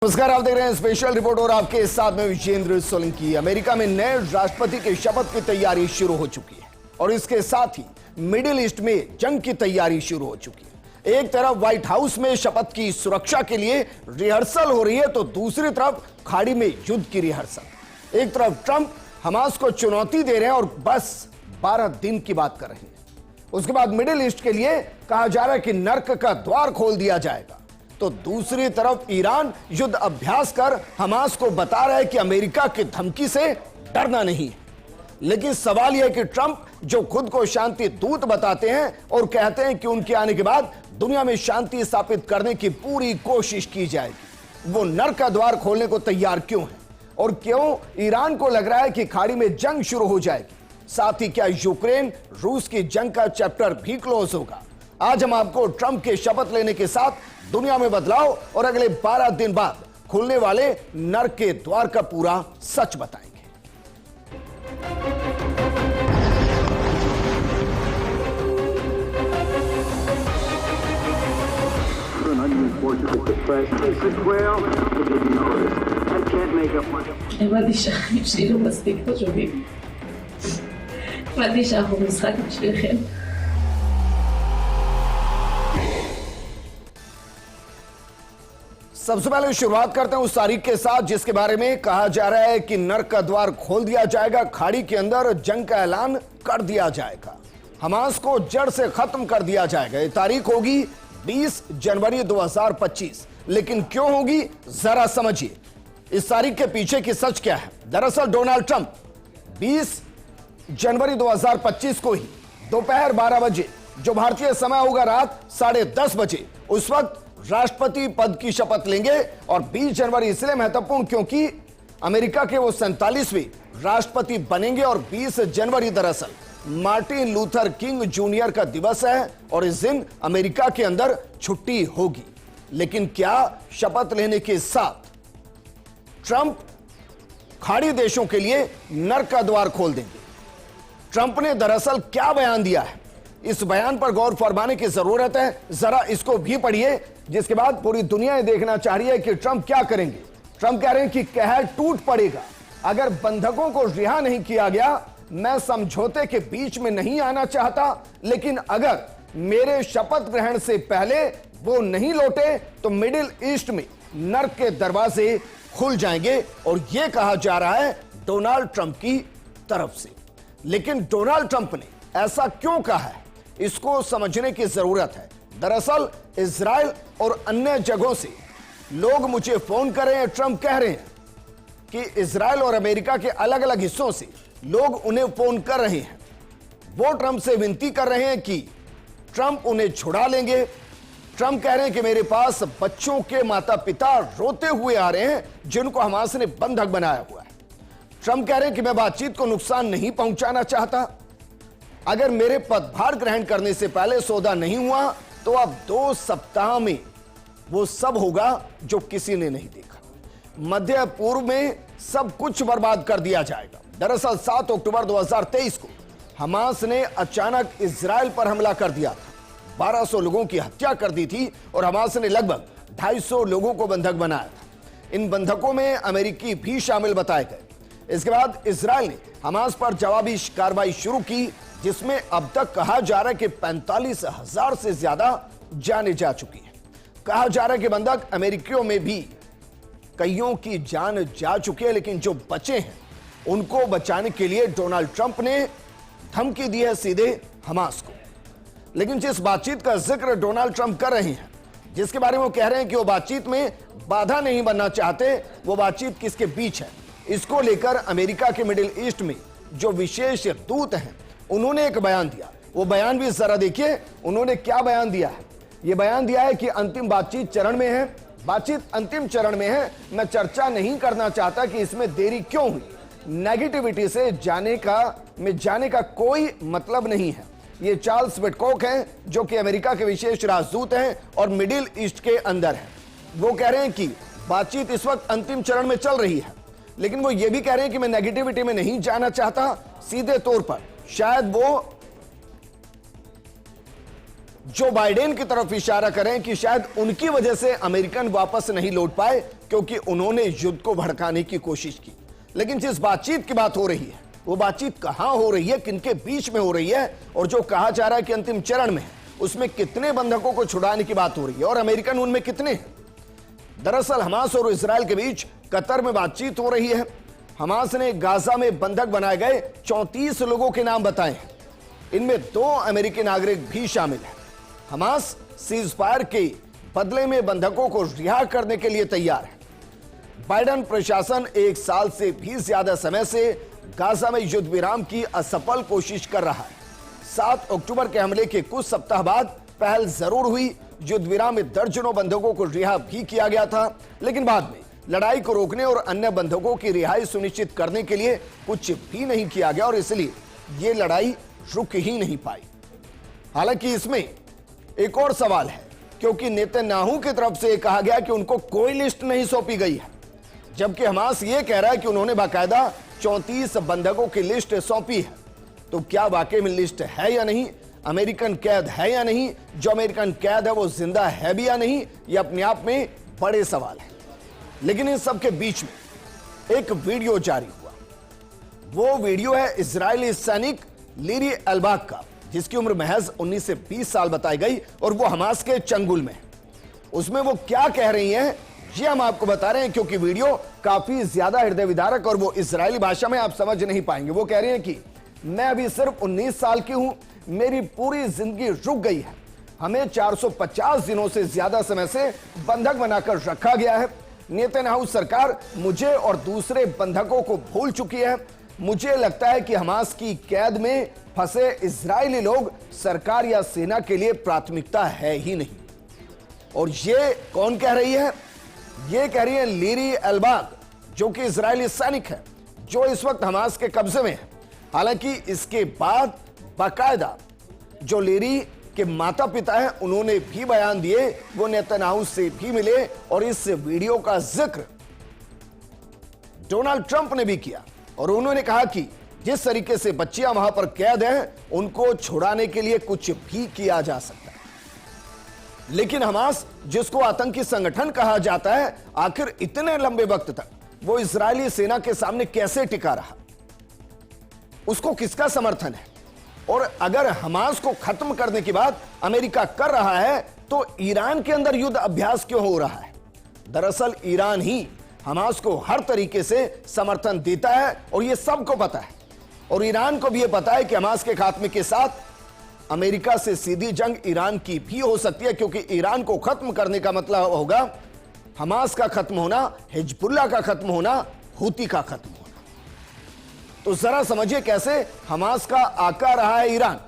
नमस्कार, आप देख रहे हैं स्पेशल रिपोर्ट और आपके साथ में विजेंद्र सोलंकी। अमेरिका में नए राष्ट्रपति के शपथ की तैयारी शुरू हो चुकी है और इसके साथ ही मिडिल ईस्ट में जंग की तैयारी शुरू हो चुकी है। एक तरफ व्हाइट हाउस में शपथ की सुरक्षा के लिए रिहर्सल हो रही है तो दूसरी तरफ खाड़ी में युद्ध की रिहर्सल। एक तरफ ट्रंप हमास को चुनौती दे रहे हैं और बस 12 दिन की बात कर रहे हैं। उसके बाद मिडिल ईस्ट के लिए कहा जा रहा है कि नर्क का द्वार खोल दिया जाएगा, तो दूसरी तरफ ईरान युद्ध अभ्यास कर हमास को बता रहा है कि अमेरिका की धमकी से डरना नहीं है। लेकिन सवाल यह है कि ट्रंप जो खुद को शांति दूत बताते हैं और कहते हैं कि उनके आने के बाद दुनिया में शांति स्थापित करने की पूरी कोशिश की जाएगी, वो नर्क का द्वार खोलने को तैयार क्यों है और क्यों ईरान को लग रहा है कि खाड़ी में जंग शुरू हो जाएगी। साथ ही क्या यूक्रेन रूस की जंग का चैप्टर भी क्लोज होगा। आज हम आपको ट्रंप के शपथ लेने के साथ दुनिया में बदलाव और अगले 12 दिन बाद खुलने वाले नर्क के द्वार का पूरा सच बताएंगे। सबसे पहले शुरुआत करते हैं उस तारीख के साथ जिसके बारे में कहा जा रहा है कि नर्क का द्वार खोल दिया जाएगा, खाड़ी के अंदर जंग का ऐलान कर दिया जाएगा, हमास को जड़ से खत्म कर दिया जाएगा। ये तारीख होगी 20 जनवरी 2025। लेकिन क्यों होगी, जरा समझिए इस तारीख के पीछे की सच क्या है। दरअसल डोनाल्ड ट्रंप 20 जनवरी 2025 को ही दोपहर 12 बजे, जो भारतीय समय होगा रात 10:30 बजे, उस वक्त राष्ट्रपति पद की शपथ लेंगे। और 20 जनवरी इसलिए महत्वपूर्ण क्योंकि अमेरिका के वो 47वें राष्ट्रपति बनेंगे और 20 जनवरी दरअसल मार्टिन लूथर किंग जूनियर का दिवस है और इस दिन अमेरिका के अंदर छुट्टी होगी। लेकिन क्या शपथ लेने के साथ ट्रंप खाड़ी देशों के लिए नर्क का द्वार खोल देंगे? ट्रंप ने दरअसल क्या बयान दिया है, इस बयान पर गौर फरमाने की जरूरत है। जरा इसको भी पढ़िए, जिसके बाद पूरी दुनिया ये देखना चाह रही है कि ट्रंप क्या करेंगे। ट्रंप कह रहे हैं कि कहर टूट पड़ेगा अगर बंधकों को रिहा नहीं किया गया। मैं समझौते के बीच में नहीं आना चाहता, लेकिन अगर मेरे शपथ ग्रहण से पहले वो नहीं लौटे तो मिडिल ईस्ट में नर्क के दरवाजे खुल जाएंगे। और यह कहा जा रहा है डोनाल्ड ट्रंप की तरफ से। लेकिन डोनाल्ड ट्रंप ने ऐसा क्यों कहा है, इसको समझने की जरूरत है। दरअसल इजराइल और अन्य जगहों से लोग मुझे फोन कर रहे हैं। ट्रंप कह रहे हैं कि इजराइल और अमेरिका के अलग अलग हिस्सों से लोग उन्हें फोन कर रहे हैं। वो ट्रंप से विनती कर रहे हैं कि ट्रंप उन्हें छुड़ा लेंगे। ट्रंप कह रहे हैं कि मेरे पास बच्चों के माता पिता रोते हुए आ रहे हैं जिनको हमास ने बंधक बनाया हुआ है। ट्रंप कह रहे हैं कि मैं बातचीत को नुकसान नहीं पहुंचाना चाहता। अगर मेरे पदभार ग्रहण करने से पहले सौदा नहीं हुआ तो अब 2 सप्ताह में वो सब होगा जो किसी ने नहीं देखा। मध्य पूर्व में सब कुछ बर्बाद कर दिया जाएगा। दरअसल 7 अक्टूबर 2023 को हमास ने अचानक इजराइल पर हमला कर दिया था। 1200 लोगों की हत्या कर दी थी और हमास ने लगभग 250 लोगों को बंधक बनाया था। इन बंधकों में अमेरिकी भी शामिल बताए गए। इसके बाद इजराइल ने हमास पर जवाबी कार्रवाई शुरू की, जिसमें अब तक कहा जा रहा है कि 45,000 से ज्यादा जानें जा चुकी हैं। कहा जा रहा है कि बंधक अमेरिकियों में भी कईयों की जान जा चुकी है, लेकिन जो बचे हैं उनको बचाने के लिए डोनाल्ड ट्रंप ने धमकी दी है सीधे हमास को। लेकिन जिस बातचीत का जिक्र डोनाल्ड ट्रंप कर रहे हैं, जिसके बारे में वो कह रहे हैं कि वो बातचीत में बाधा नहीं बनना चाहते, वो बातचीत किसके बीच है, इसको लेकर अमेरिका के मिडिल ईस्ट में जो विशेष दूत हैं उन्होंने एक बयान दिया। वो बयान भी जरा देखिए, उन्होंने क्या बयान दिया है। ये बयान दिया है कि अंतिम बातचीत चरण में है, बातचीत अंतिम चरण में है। मैं चर्चा नहीं करना चाहता कि इसमें देरी क्यों हुई। नेगेटिविटी से जाने का कोई मतलब नहीं है। ये चार्ल्स विटकॉक हैं जो कि अमेरिका के विशेष राजदूत हैं और मिडिल ईस्ट के अंदर हैं। वो कह रहे हैं कि बातचीत इस वक्त अंतिम चरण में चल रही है, लेकिन वो ये भी कह रहे हैं कि मैं नेगेटिविटी में नहीं जाना चाहता। सीधे तौर पर शायद जो बाइडेन की तरफ इशारा करें कि शायद उनकी वजह से अमेरिकन वापस नहीं लौट पाए क्योंकि उन्होंने युद्ध को भड़काने की कोशिश की। लेकिन जिस बातचीत की बात हो रही है वो बातचीत कहां हो रही है, किनके बीच में हो रही है, और जो कहा जा रहा है कि अंतिम चरण में है उसमें कितने बंधकों को छुड़ाने की बात हो रही है और अमेरिकन उनमें कितने हैं। दरअसल हमास और इजराइल के बीच कतर में बातचीत हो रही है। हमास ने गाजा में बंधक बनाए गए 34 लोगों के नाम बताए हैं, इनमें 2 अमेरिकी नागरिक भी शामिल हैं। हमास सीजफायर के बदले में बंधकों को रिहा करने के लिए तैयार है। बाइडेन प्रशासन 1 साल से भी ज्यादा समय से गाजा में युद्ध विराम की असफल कोशिश कर रहा है। 7 अक्टूबर के हमले के कुछ सप्ताह बाद पहल जरूर हुई, युद्ध विराम में दर्जनों बंधकों को रिहा भी किया गया था, लेकिन बाद में लड़ाई को रोकने और अन्य बंधकों की रिहाई सुनिश्चित करने के लिए कुछ भी नहीं किया गया और इसलिए यह लड़ाई रुक ही नहीं पाई। हालांकि इसमें एक और सवाल है, क्योंकि नेतन्याहू की तरफ से कहा गया कि उनको कोई लिस्ट नहीं सौंपी गई है, जबकि हमास यह कह रहा है कि उन्होंने बाकायदा 34 बंधकों की लिस्ट सौंपी है। तो क्या वाकई में लिस्ट है या नहीं, अमेरिकन कैद है या नहीं, जो अमेरिकन कैद है वो जिंदा है भी या नहीं, यह अपने आप में बड़े सवाल है। लेकिन इन सब के बीच में एक वीडियो जारी हुआ। वो वीडियो है इजरायली सैनिक लीरी एल्बाग का, जिसकी उम्र महज 19 से 20 साल बताई गई और वो हमास के चंगुल में है। उसमें वो क्या कह रही हैं ये हम आपको बता रहे हैं, क्योंकि वीडियो काफी ज्यादा हृदय विदारक और वो इजरायली भाषा में आप समझ नहीं पाएंगे। वो कह रही हैं कि मैं अभी सिर्फ 19 साल की हूं, मेरी पूरी जिंदगी रुक गई है। हमें 450 दिनों से ज्यादा समय से बंधक बनाकर रखा गया है। नेतन्याहू सरकार मुझे और दूसरे बंधकों को भूल चुकी है। मुझे लगता है कि हमास की कैद में फंसे इजरायली लोग सरकार या सेना के लिए प्राथमिकता है ही नहीं। और ये कौन कह रही है? ये कह रही है लीरी एल्बाग, जो कि इजरायली सैनिक है जो इस वक्त हमास के कब्जे में है। हालांकि इसके बाद बाकायदा जो लीरी के माता पिता हैं उन्होंने भी बयान दिए, वो नेतन्याहू से भी मिले और इस वीडियो का जिक्र डोनाल्ड ट्रंप ने भी किया और उन्होंने कहा कि जिस तरीके से बच्चियां वहां पर कैद हैं उनको छुड़ाने के लिए कुछ भी किया जा सकता है। लेकिन हमास, जिसको आतंकी संगठन कहा जाता है, आखिर इतने लंबे वक्त तक वो इजरायली सेना के सामने कैसे टिका रहा? उसको किसका समर्थन है? और अगर हमास को खत्म करने की बात अमेरिका कर रहा है तो ईरान के अंदर युद्ध अभ्यास क्यों हो रहा है? दरअसल ईरान ही हमास को हर तरीके से समर्थन देता है और यह सबको पता है। और ईरान को भी यह पता है कि हमास के खात्मे के साथ अमेरिका से सीधी जंग ईरान की भी हो सकती है, क्योंकि ईरान को खत्म करने का मतलब होगा हमास का खत्म होना, हिजबुल्लाह का खत्म होना, हूती का खत्म होना। तो जरा समझिए कैसे हमास का आका रहा है ईरान।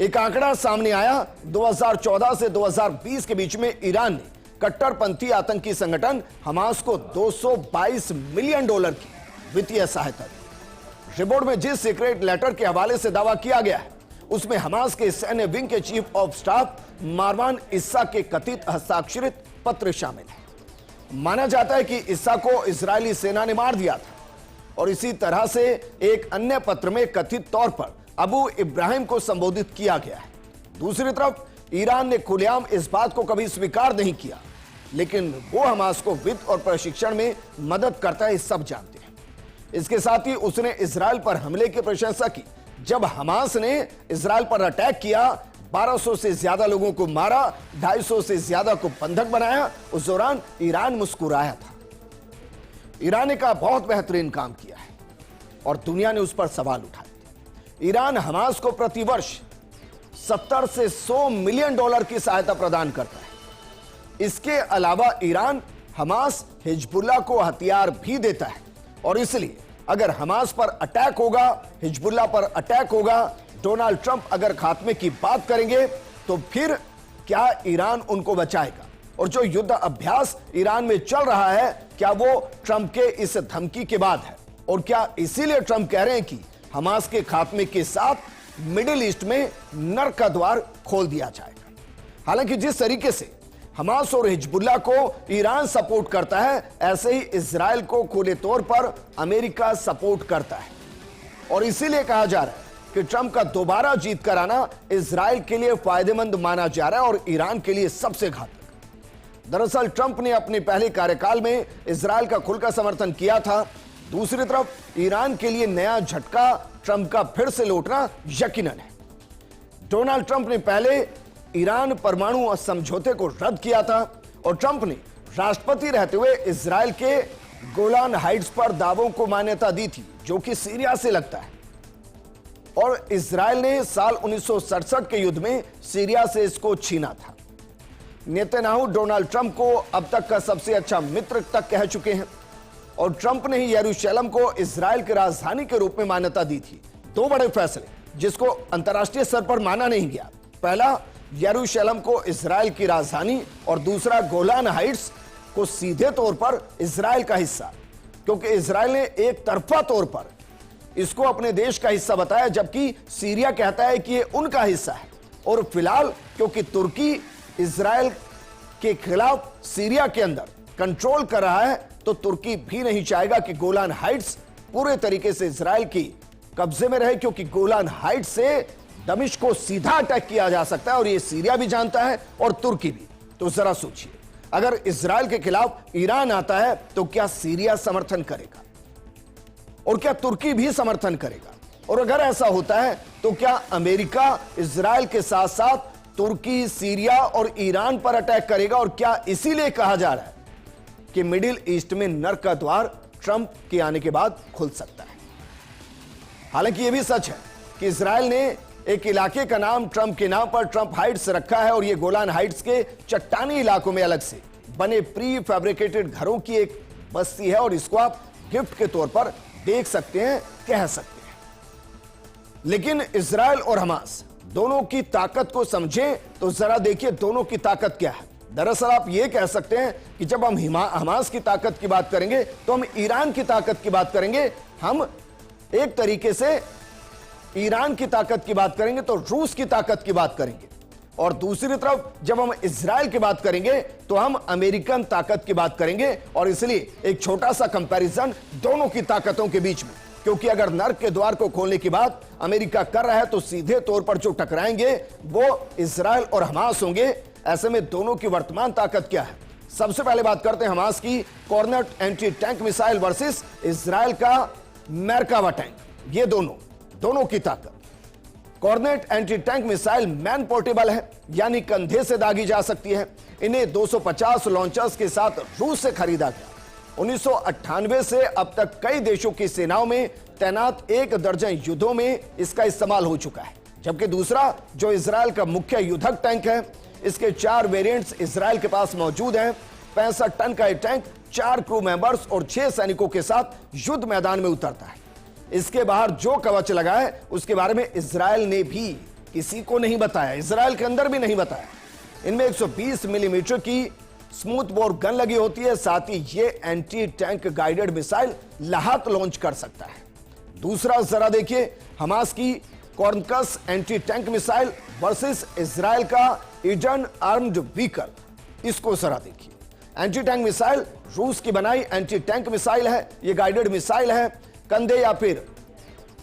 एक आंकड़ा सामने आया, 2014 से 2020 के बीच में ईरान ने कट्टरपंथी आतंकी संगठन हमास को $222 मिलियन की वित्तीय सहायता दी। रिपोर्ट में जिस सीक्रेट लेटर के हवाले से दावा किया गया है उसमें हमास के सैन्य विंग के चीफ ऑफ स्टाफ मारवान इस्सा के कथित हस्ताक्षरित पत्र शामिल है। माना जाता है कि इस्सा को इजरायली सेना ने मार दिया था और इसी तरह से एक अन्य पत्र में कथित तौर पर अबू इब्राहिम को संबोधित किया गया है। दूसरी तरफ ईरान ने खुलेआम इस बात को कभी स्वीकार नहीं किया, लेकिन वो हमास को वित्त और प्रशिक्षण में मदद करता है, सब जानते हैं। इसके साथ ही उसने इजराइल पर हमले की प्रशंसा की। जब हमास ने इजराइल पर अटैक किया, 1200 से ज्यादा लोगों को मारा, 250 से ज्यादा को बंधक बनाया, उस दौरान ईरान मुस्कुराया था। ईरान ने कहा बहुत बेहतरीन काम किया है और दुनिया ने उस पर सवाल उठाए। ईरान हमास को प्रतिवर्ष 70 से 100 मिलियन डॉलर की सहायता प्रदान करता है। इसके अलावा ईरान हमास, हिजबुल्लाह को हथियार भी देता है और इसलिए अगर हमास पर अटैक होगा, हिजबुल्लाह पर अटैक होगा, डोनाल्ड ट्रंप अगर खात्मे की बात करेंगे तो फिर क्या ईरान उनको बचाएगा? और जो युद्ध अभ्यास ईरान में चल रहा है, क्या वो ट्रंप के इस धमकी के बाद है? और क्या इसीलिए ट्रंप कह रहे हैं कि हमास के खात्मे के साथ मिडिल ईस्ट में नर्क का द्वार खोल दिया जाएगा? हालांकि जिस तरीके से हमास और हिजबुल्लाह को ईरान सपोर्ट करता है, ऐसे ही इजराइल को खुले तौर पर अमेरिका सपोर्ट करता है। और इसीलिए कहा जा रहा है कि ट्रंप का दोबारा जीत कर आना इजराइल के लिए फायदेमंद माना जा रहा है और ईरान के लिए सबसे घातक। दरअसल ट्रंप ने अपने पहले कार्यकाल में इजराइल का खुलकर समर्थन किया था। दूसरी तरफ ईरान के लिए नया झटका ट्रंप का फिर से लौटना यकीनन है। डोनाल्ड ट्रंप ने पहले ईरान परमाणु समझौते को रद्द किया था और ट्रंप ने राष्ट्रपति रहते हुए इजराइल के गोलान हाइट्स पर दावों को मान्यता दी थी, जो कि सीरिया से लगता है। और इजराइल ने साल 1967 के युद्ध में सीरिया से इसको छीना था। नेतन्याहू डोनाल्ड ट्रंप को अब तक का सबसे अच्छा मित्र तक कह चुके हैं और ट्रंप ने ही यरूशलेम को इजराइल की राजधानी के रूप में मान्यता दी थी। दो बड़े फैसले जिसको अंतर्राष्ट्रीय स्तर पर माना नहीं गया। पहला, यरूशलेम को इजराइल की राजधानी और दूसरा, गोलान हाइट्स को सीधे तौर पर इजराइल का हिस्सा, क्योंकि इजराइल ने एक तरफा तौर पर इसको अपने देश का हिस्सा बताया, जबकि सीरिया कहता है कि ये उनका हिस्सा है। और फिलहाल क्योंकि तुर्की इजराइल के खिलाफ सीरिया के अंदर कंट्रोल कर रहा है, तो तुर्की भी नहीं चाहेगा कि गोलान हाइट्स पूरे तरीके से इजराइल की कब्जे में रहे, क्योंकि गोलान हाइट्स से दमिश्क को सीधा अटैक किया जा सकता है और ये सीरिया भी जानता है और तुर्की भी। तो जरा सोचिए, अगर इजराइल के खिलाफ ईरान आता है तो क्या सीरिया समर्थन करेगा और क्या तुर्की भी समर्थन करेगा? और अगर ऐसा होता है तो क्या अमेरिका इजराइल के साथ साथ तुर्की, सीरिया और ईरान पर अटैक करेगा? और क्या इसीलिए कहा जा रहा है कि मिडिल ईस्ट में नर्क का द्वार ट्रंप के आने के बाद खुल सकता है? हालांकि यह भी सच है कि इजराइल ने एक इलाके का नाम ट्रंप के नाम पर ट्रंप हाइट्स रखा है और यह गोलान हाइट्स के चट्टानी इलाकों में अलग से बने प्री फैब्रिकेटेड घरों की एक बस्ती है और इसको आप गिफ्ट के तौर पर देख सकते हैं, कह सकते हैं। लेकिन इजराइल और हमास दोनों की ताकत को समझें तो जरा देखिए दोनों की ताकत क्या है। दरअसल आप यह कह सकते हैं कि जब हम हमास की ताकत की बात करेंगे तो हम ईरान की ताकत की बात करेंगे, हम एक तरीके से ईरान की ताकत की बात करेंगे तो रूस की ताकत की बात करेंगे, और दूसरी तरफ जब हम इजराइल की बात करेंगे तो हम अमेरिकन ताकत की बात करेंगे। और इसलिए एक छोटा सा कंपैरिजन दोनों की ताकतों के बीच में, क्योंकि अगर नर्क के द्वार को खोलने की बात अमेरिका कर रहा है तो सीधे तौर पर जो टकराएंगे वो इजराइल और हमास होंगे। ऐसे में दोनों की वर्तमान ताकत क्या है? सबसे पहले बात करते हैं हमास की। Kornet anti tank missile versus Israel का मैरकावा टैंक, ये दोनों की ताकत। Kornet anti tank missile man portable है, यानी कंधे से दागी जा सकती है। इन्हें 250 लॉन्चर्स के साथ रूस से खरीदा गया। 1998 से अब तक कई देशों की सेनाओं में तैनात 1 दर्जन युद्धों में इसका इस्तेमाल हो चुका है। जबकि दूसरा जो इजराइल का मुख्य युद्धक टैंक है, इसके 4 वेरिएंट्स इजराइल के पास मौजूद हैं। 65 टन का यह टैंक 4 क्रू मेंबर्स और 6 सैनिकों के साथ युद्ध मैदान में उतरता है। इसके बाहर जो कवच लगा है उसके बारे में इजराइल ने भी किसी को नहीं बताया, इजराइल के अंदर भी नहीं बताया। इनमें 120 मिलीमीटर की स्मूथ बोर गन लगी होती है, साथ ही ये एंटी टैंक गाइडेड मिसाइल लाहत लॉन्च कर सकता है। दूसरा जरा देखिए हमास की कॉर्नकस anti tank missile versus Israel का ईडन आर्म्ड व्हीकल, इसको जरा देखिए। एंटी टैंक मिसाइल रूस की बनाई एंटी टैंक मिसाइल है, यह गाइडेड मिसाइल है। कंधे या फिर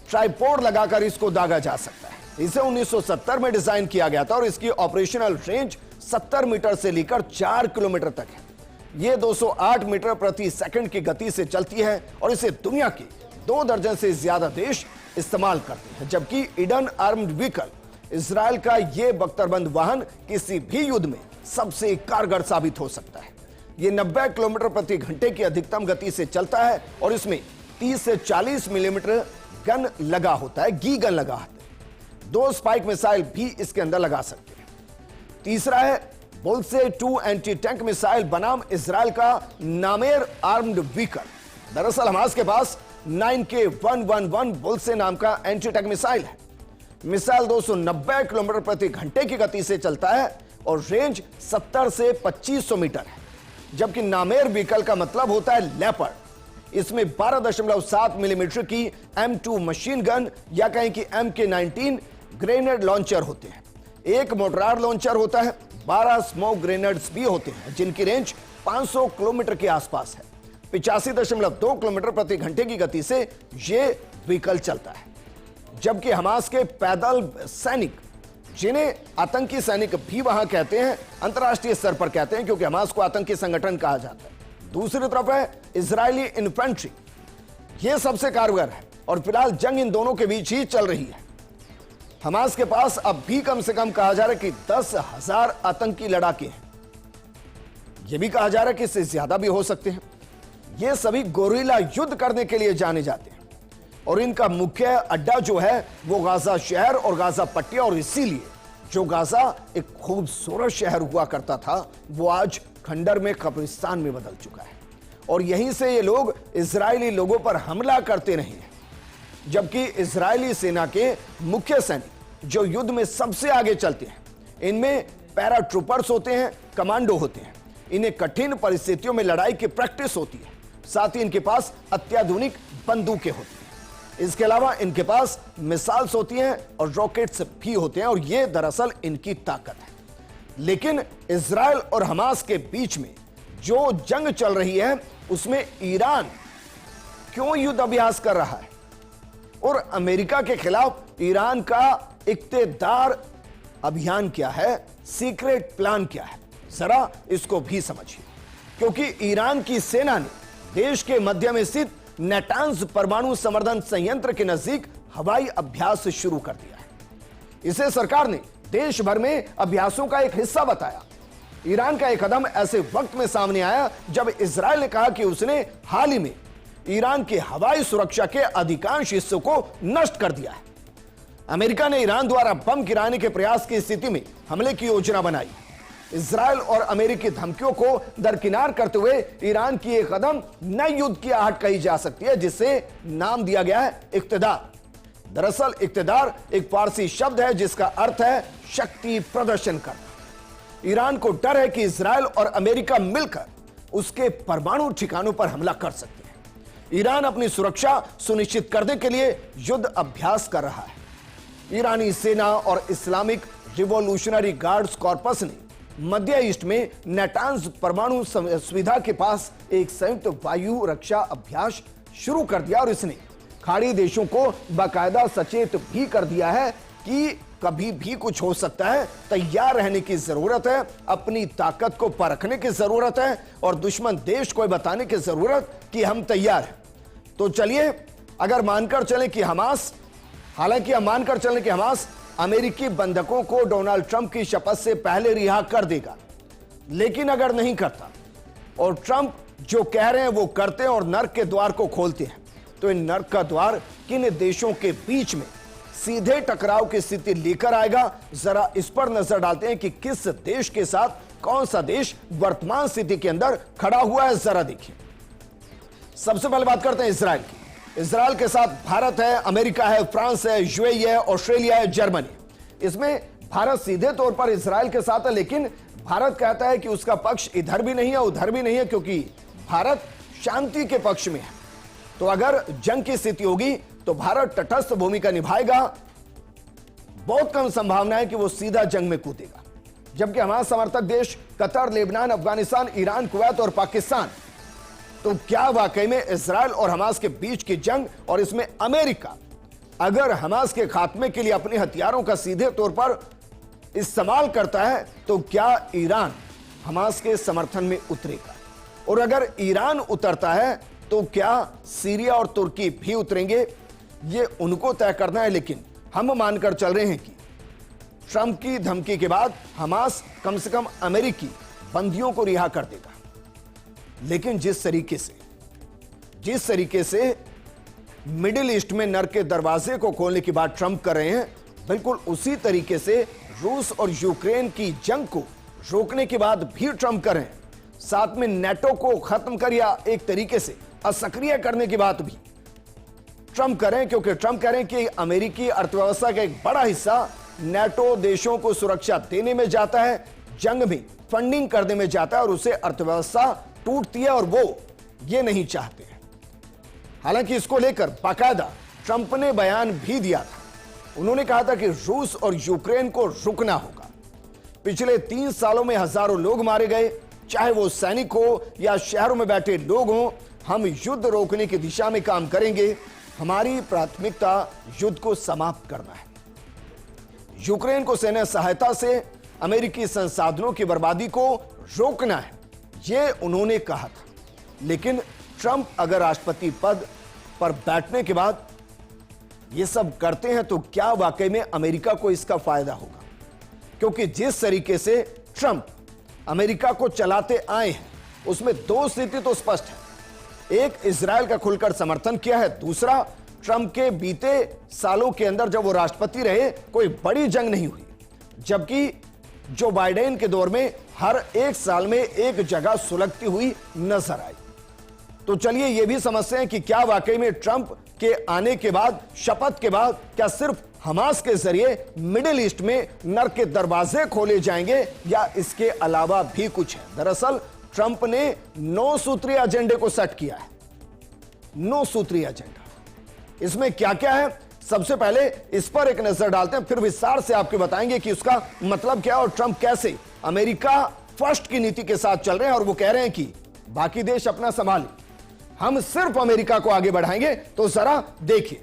ट्राइपोड लगाकर इसको दागा जा सकता है। इसे 1970 में डिजाइन किया गया था और इसकी ऑपरेशनल रेंज 70 मीटर से लेकर 4 किलोमीटर तक है। यह 208 मीटर प्रति सेकंड की गति से चलती है और इसे दुनिया के 2 दर्जन से ज्यादा देश इस्तेमाल करते हैं। जबकि ईडन आर्म्ड व्हीकल, इजराइल का यह बख्तरबंद वाहन किसी भी युद्ध में सबसे कारगर साबित हो सकता है। यह 90 किलोमीटर प्रति घंटे की अधिकतम गति से चलता है और इसमें 30 से 40 मिलीमीटर गन लगा होता है, गी गन लगा होता है। 2 स्पाइक मिसाइल भी इसके अंदर लगा सकते हैं। तीसरा है बुलसे 2 एंटी टैंक मिसाइल बनाम इजराइल का नामेर आर्म्ड व्हीकल। दरअसल हमास के पास 9K111 बुलसे नाम का एंटी टैंक मिसाइल है। मिसाइल 290 किलोमीटर प्रति घंटे की गति से चलता है और रेंज 70 से 2500 मीटर है। जबकि नामेर व्हीकल का मतलब होता है लेपर्ड। इसमें 12.7 मिलीमीटर की M2 मशीन गन या कहें कि MK19 ग्रेनेड लॉन्चर होते हैं। एक मोटरार लॉन्चर होता है, 12 स्मोक ग्रेनेड्स भी होते हैं जिनकी रेंज 500 किलोमीटर के आसपास है। 85.2 किलोमीटर प्रति घंटे की गति से यह व्हीकल चलता है। जबकि हमास के पैदल सैनिक, जिन्हें आतंकी सैनिक भी वहां कहते हैं, अंतर्राष्ट्रीय स्तर पर कहते हैं क्योंकि हमास को आतंकी संगठन कहा जाता है। दूसरी तरफ है इजरायली इन्फेंट्री, यह सबसे कारगर है और फिलहाल जंग इन दोनों के बीच ही चल रही है। हमास के पास अब भी कम से कम कहा जा रहा है कि 10,000 आतंकी लड़ाके हैं। यह भी कहा जा रहा है कि इससे ज्यादा भी हो सकते हैं। ये सभी गोरिल्ला युद्ध करने के लिए जाने जाते हैं और इनका मुख्य अड्डा जो है वो गाजा शहर और गाजा पट्टी, और इसीलिए जो गाजा एक खूबसूरत शहर हुआ करता था वो आज खंडर में कब्रिस्तान में बदल चुका है और यहीं से ये लोग इजरायली लोगों पर हमला करते रहे हैं। जबकि इजरायली सेना के मुख्य सैनिक जो युद्ध में सबसे आगे चलते हैं, इनमें पैराट्रूपर्स होते हैं, कमांडो होते हैं। इन्हें कठिन परिस्थितियों में लड़ाई की प्रैक्टिस होती है, साथ ही इनके पास अत्याधुनिक बंदूकें होती हैं। इसके अलावा इनके पास मिसाइल्स होती हैं और रॉकेट्स भी होते हैं और यह दरअसल इनकी ताकत है। लेकिन इजरायल और हमास के बीच में जो जंग चल रही है उसमें ईरान क्यों युद्ध अभ्यास कर रहा है और अमेरिका के खिलाफ ईरान का इक्तेदार अभियान क्या है, सीक्रेट प्लान क्या है, जरा इसको भी समझिए। क्योंकि ईरान की सेना ने देश के मध्य में स्थित नेटांज परमाणु संवर्धन संयंत्र के नजदीक हवाई अभ्यास शुरू कर दिया है। इसे सरकार ने देश भर में अभ्यासों का एक हिस्सा बताया। ईरान का एक कदम ऐसे वक्त में सामने आया जब इजरायल ने कहा कि उसने हाल ही में ईरान के हवाई सुरक्षा के अधिकांश हिस्सों को नष्ट कर दिया है। अमेरिका ने ईरान द्वारा बम गिराने के प्रयास की स्थिति में हमले की योजना बनाई। इजरायल और अमेरिकी धमकियों को दरकिनार करते हुए ईरान की एक कदम नए युद्ध की आहट कही जा सकती है, जिसे नाम दिया गया है इक्तेदार। दरअसल इक्तेदार एक फारसी शब्द है जिसका अर्थ है शक्ति प्रदर्शन करना। ईरान को डर है कि इजरायल और अमेरिका मिलकर उसके परमाणु ठिकानों पर हमला कर सकते हैं। ईरान अपनी सुरक्षा सुनिश्चित करने के लिए युद्ध अभ्यास कर रहा है। ईरानी सेना और इस्लामिक रिवॉल्यूशनरी गार्ड्स कॉर्पस ने मध्य ईस्ट में नेटांज परमाणु सुविधा के पास एक संयुक्त वायु रक्षा अभ्यास शुरू कर दिया और इसने खाड़ी देशों को बाकायदा सचेत भी कर दिया है कि कभी भी कुछ हो सकता है, तैयार रहने की जरूरत है, अपनी ताकत को परखने की जरूरत है और दुश्मन देश को बताने की जरूरत कि हम तैयार हैं। तो चलिए, अगर मानकर चलें कि हमास, हालांकि हम मानकर चलें कि हमास अमेरिकी बंधकों को डोनाल्ड ट्रंप की शपथ से पहले रिहा कर देगा, लेकिन अगर नहीं करता और ट्रंप जो कह रहे हैं वो करते हैं और नर्क के द्वार को खोलते हैं, तो इन नर्क का द्वार किन देशों के बीच में सीधे टकराव की स्थिति लेकर आएगा, जरा इस पर नजर डालते हैं कि किस देश के साथ कौन सा देश वर्तमान स्थिति के अंदर खड़ा हुआ है। जरा देखिए, सबसे पहले बात करते हैं इजरायल की। इजरायल के साथ भारत है, अमेरिका है, फ्रांस है, यूएई है, ऑस्ट्रेलिया है, जर्मनी। इसमें भारत सीधे तौर पर इजरायल के साथ है, लेकिन भारत कहता है कि उसका पक्ष इधर भी नहीं है उधर भी नहीं है, क्योंकि भारत शांति के पक्ष में है। तो अगर जंग की स्थिति होगी तो भारत तटस्थ भूमिका निभाएगा, बहुत कम संभावना है कि वो सीधा जंग में कूदेगा। जबकि हमारा समर्थक देश Qatar, Lebanon, Afghanistan, Iran, Kuwait और पाकिस्तान, तो क्या वाकई में इजरायल और हमास के बीच की जंग और इसमें अमेरिका अगर हमास के खात्मे के लिए अपने हथियारों का सीधे तौर पर इस्तेमाल करता है, तो क्या ईरान हमास के समर्थन में उतरेगा? और अगर ईरान उतरता है तो क्या सीरिया और तुर्की भी उतरेंगे? ये उनको तय करना है, लेकिन हम मानकर चल रहे हैं कि ट्रंप की धमकी के बाद हमास कम से कम अमेरिकी बंदियों को रिहा कर देगा। लेकिन जिस तरीके से मिडिल ईस्ट में नर्क के दरवाजे को खोलने की बात ट्रंप कर रहे हैं, बिल्कुल उसी तरीके से रूस और यूक्रेन की जंग को रोकने की बात भी ट्रंप कर रहे हैं। साथ में नेटो को खत्म कर या एक तरीके से असक्रिय करने की बात भी ट्रंप कर रहे हैं, क्योंकि ट्रंप कह रहे हैं कि अमेरिकी अर्थव्यवस्था का एक बड़ा हिस्सा नेटो देशों को सुरक्षा देने में जाता है, जंग में फंडिंग करने में जाता है और उसे अर्थव्यवस्था टूटती है और वो ये नहीं चाहते हैं। हालांकि इसको लेकर बाकायदा ट्रंप ने बयान भी दिया था। उन्होंने कहा था कि रूस और यूक्रेन को रुकना होगा। पिछले 3 सालों में हजारों लोग मारे गए, चाहे वो सैनिक हो या शहरों में बैठे लोग हों, हम युद्ध रोकने की दिशा में काम करेंगे। हमारी प्राथमिकता युद्ध को समाप्त करना है। यूक्रेन को सैन्य सहायता से अमेरिकी संसाधनों की बर्बादी को रोकना है, यह उन्होंने कहा था। लेकिन ट्रंप अगर राष्ट्रपति पद पर बैठने के बाद यह सब करते हैं तो क्या वाकई में अमेरिका को इसका फायदा होगा? क्योंकि जिस तरीके से ट्रंप अमेरिका को चलाते आए हैं उसमें दो स्थिति तो स्पष्ट है। एक, इजरायल का खुलकर समर्थन किया है। दूसरा, ट्रंप के बीते सालों के अंदर जब वो राष्ट्रपति रहे कोई बड़ी जंग नहीं हुई, जबकि जो बाइडेन के दौर में हर एक साल में एक जगह सुलगती हुई नजर आई। तो चलिए यह भी समझते हैं कि क्या वाकई में ट्रंप के आने के बाद, शपथ के बाद, क्या सिर्फ हमास के जरिए मिडिल ईस्ट में नर्क के दरवाजे खोले जाएंगे या इसके अलावा भी कुछ है? दरअसल ट्रंप ने 9 सूत्रीय एजेंडे को सेट किया है। 9 सूत्रीय एजेंडा, इसमें क्या क्या है सबसे पहले इस पर एक नजर डालते हैं, फिर विस्तार से आपको बताएंगे कि उसका मतलब क्या है और ट्रंप कैसे अमेरिका फर्स्ट की नीति के साथ चल रहे हैं और वो कह रहे हैं कि बाकी देश अपना संभालें, हम सिर्फ अमेरिका को आगे बढ़ाएंगे। तो जरा देखिए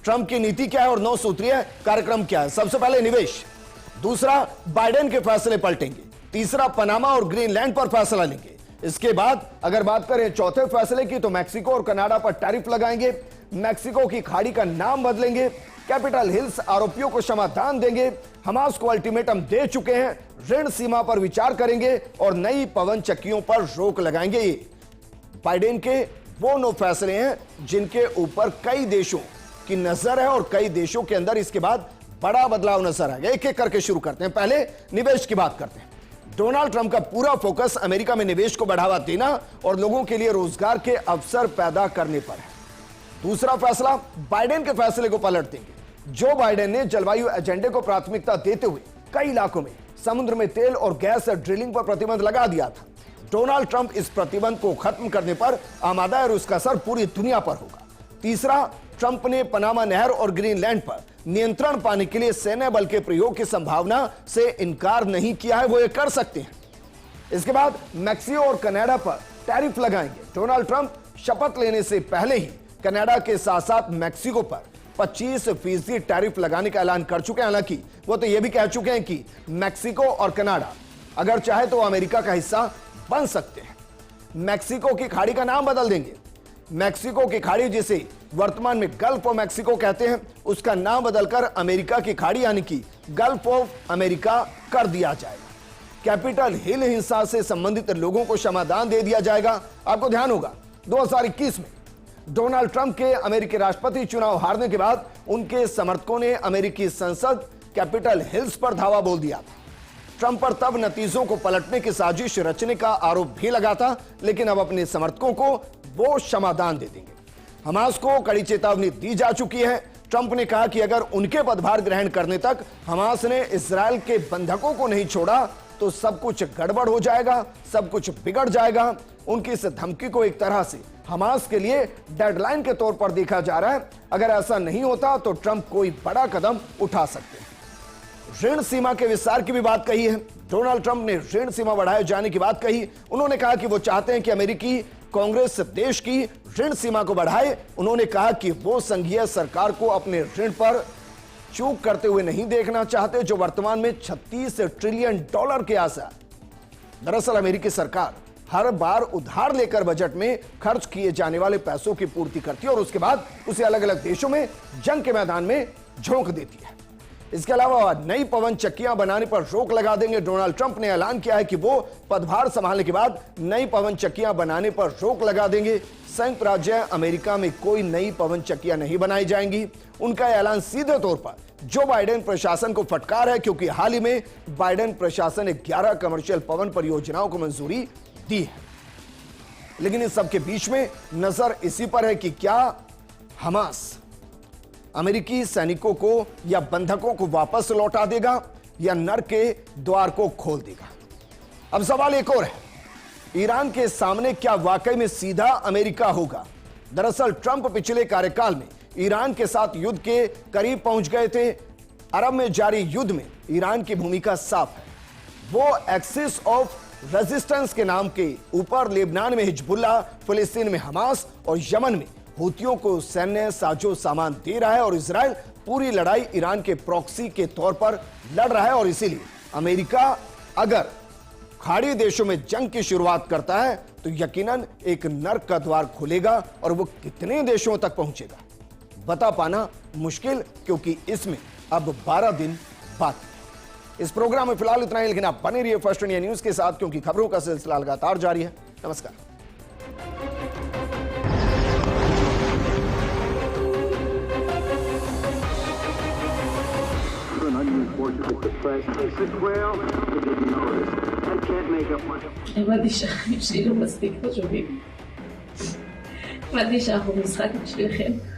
ट्रंप की नीति क्या है और 9 सूत्रीय कार्यक्रम क्या है। सबसे पहले निवेश, दूसरा बाइडेन के फैसले पलटेंगे, तीसरा पनामा और ग्रीनलैंड पर फैसला लेंगे। इसके बाद अगर बात करें चौथे फैसले की तो मैक्सिको और कनाडा पर टैरिफ लगाएंगे, मैक्सिको की खाड़ी का नाम बदलेंगे, कैपिटल हिल्स आरोपियों को क्षमादान देंगे, हमास को अल्टीमेटम दे चुके हैं, ऋण सीमा पर विचार करेंगे और नई पवन चक्कियों पर रोक लगाएंगे। ये बाइडेन के वो 9 फैसले हैं जिनके ऊपर कई देशों की नजर है और कई देशों के अंदर इसके बाद बड़ा बदलाव नजर आएगा। एक एक करके शुरू करते हैं। पहले निवेश की बात करते हैं। डोनाल्ड ट्रंप का पूरा फोकस अमेरिका में निवेश को बढ़ावा देना और लोगों के लिए रोजगार के अवसर पैदा करने पर है। दूसरा फैसला, बाइडेन के फैसले को पलट देंगे। जो बाइडेन ने जलवायु एजेंडे को प्राथमिकता देते हुए कई इलाकों में समुद्र में तेल और गैस ड्रिलिंग पर प्रतिबंध लगा दिया था, डोनाल्ड ट्रंप इस प्रतिबंध को खत्म करने पर आमादा है और उसका असर पूरी दुनिया पर होगा। तीसरा, ट्रंप ने पनामा नहर और ग्रीनलैंड पर नियंत्रण पाने के लिए सैन्य बल के प्रयोग की संभावना से इनकार नहीं किया है, वो ये कर सकते हैं। इसके बाद मैक्सिको और कनाडा पर टैरिफ लगाएंगे। डोनाल्ड ट्रंप शपथ लेने से पहले ही कनाडा के साथ साथ मैक्सिको पर 25% टैरिफ लगाने का ऐलान कर चुके हैं। हालांकि वो तो ये भी कह चुके हैं कि मैक्सिको और कनाडा अगर चाहे तो अमेरिका का हिस्सा बन सकते हैं। मैक्सिको की खाड़ी का नाम बदल देंगे। मैक्सिको की खाड़ी जिसे वर्तमान में गल्फ ऑफ मैक्सिको कहते हैं, उसका नाम बदलकर अमेरिका की खाड़ी यानी कि गल्फ ऑफ अमेरिका कर दिया जाएगा। कैपिटल हिल हिंसा से संबंधित लोगों को क्षमादान दे दिया जाएगा। आपको ध्यान होगा 2021 में डोनाल्ड ट्रंप के अमेरिकी राष्ट्रपति चुनाव हारने के बाद उनके समर्थकों ने अमेरिकी संसद कैपिटल हिल्स पर धावा बोल दिया था। ट्रंप पर तब नतीजों को पलटने की साजिश रचने का आरोप भी लगा था, लेकिन अब अपने समर्थकों को वो क्षमादान दे देंगे। हमास को कड़ी चेतावनी दी जा चुकी है। ट्रंप ने कहा कि अगर उनके पदभार ग्रहण करने तक हमास ने इजरायल के बंधकों को नहीं छोड़ा तो सब कुछ गड़बड़ हो जाएगा, सब कुछ बिगड़ जाएगा। उनकी इस धमकी को एक तरह से हमास के लिए डेडलाइन के तौर पर देखा जा रहा है। अगर ऐसा नहीं होता तो ट्रंप कोई बड़ा कदम उठा सकते हैं। ऋण सीमा के विस्तार की भी बात कही है। डोनाल्ड ट्रंप ने ऋण सीमा बढ़ाए जाने की बात कही। उन्होंने कहा कि वो चाहते हैं कि अमेरिकी कांग्रेस देश की ऋण सीमा को बढ़ाए। उन्होंने कहा कि वो संघीय सरकार को अपने ऋण पर चूक करते हुए नहीं देखना चाहते, जो वर्तमान में $36 ट्रिलियन के आसपास। दरअसल अमेरिकी सरकार हर बार उधार लेकर बजट में खर्च किए जाने वाले पैसों की पूर्ति करती है और उसके बाद उसे अलग अलग देशों में जंग के मैदान में झोंक देती है। इसके अलावा नई पवन चक्कियां बनाने पर रोक लगा देंगे। डोनाल्ड ट्रंप ने ऐलान किया है कि वो पदभार संभालने के बाद नई पवन चक्कियां बनाने पर रोक लगा देंगे। संयुक्त राज्य अमेरिका में कोई नई पवन चक्कियां नहीं बनाई जाएंगी। उनका ऐलान सीधे तौर पर जो बाइडेन प्रशासन को फटकार है, क्योंकि हाल ही में बाइडेन प्रशासन ने 11 कमर्शियल पवन परियोजनाओं को मंजूरी दी है। लेकिन इस सबके बीच में नजर इसी पर है कि क्या हमास अमेरिकी सैनिकों को या बंधकों को वापस लौटा देगा या नर्क के द्वार को खोल देगा। अब सवाल एक और है, ईरान के सामने क्या वाकई में सीधा अमेरिका होगा? दरअसल ट्रंप पिछले कार्यकाल में ईरान के साथ युद्ध के करीब पहुंच गए थे। अरब में जारी युद्ध में ईरान की भूमिका साफ है। वो एक्सिस ऑफ रेजिस्टेंस के नाम के ऊपर लेबनान में हिजबुल्लाह, फिलिस्तीन में हमास और यमन में हूतियों को सैन्य साजो सामान दे रहा है और इजराइल पूरी लड़ाई ईरान के प्रॉक्सी के तौर पर लड़ रहा है। और इसीलिए अमेरिका अगर खाड़ी देशों में जंग की शुरुआत करता है तो यकीनन एक नर्क का द्वार खुलेगा और वो कितने देशों तक पहुंचेगा बता पाना मुश्किल, क्योंकि इसमें अब 12 दिन बाकी। इस प्रोग्राम में फिलहाल इतना ही, लेकिन आप बने रहिए फर्स्ट इंडिया न्यूज के साथ, क्योंकि खबरों का सिलसिला लगातार जारी है। नमस्कार। הבנתי שהחיים שלי לא מספיק חשובים. הבנתי שאנחנו משחק בשבילכם.